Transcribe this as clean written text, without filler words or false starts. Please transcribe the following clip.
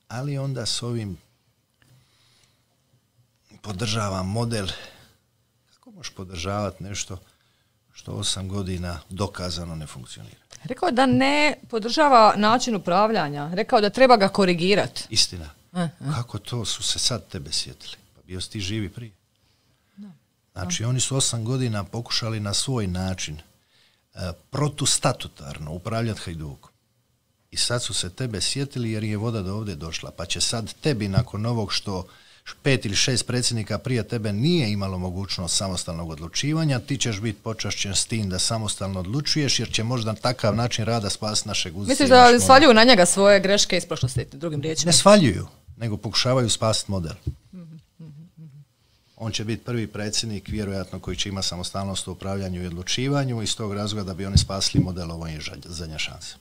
ali onda s ovim podržavam model. Kako možeš podržavati nešto što 8 godina dokazano ne funkcionira? Rekao da ne podržava način upravljanja. Rekao da treba ga korigirati. Istina. Kako to su se sad tebe sjetili? Pa bio si ti živi prije. Znači, oni su 8 godina pokušali na svoj način protustatutarno upravljati Hajdukom. I sad su se tebe sjetili jer je voda do ovdje došla. Pa će sad tebi nakon ovog što 5 ili 6 predsjednika prije tebe nije imalo mogućnost samostalnog odlučivanja, ti ćeš biti počašćen s tim da samostalno odlučuješ jer će možda takav način rada spasiti našeg uzca. Misliš da svaljuju na njega svoje greške iz prošlosti, drugim riječima? Ne svaljuju, nego pokušavaju spasiti model. On će biti prvi predsjednik, vjerojatno, koji će imati samostalnost u upravljanju i odlučivanju, iz tog razloga da bi oni spasili model, ovo je zadnja šansa.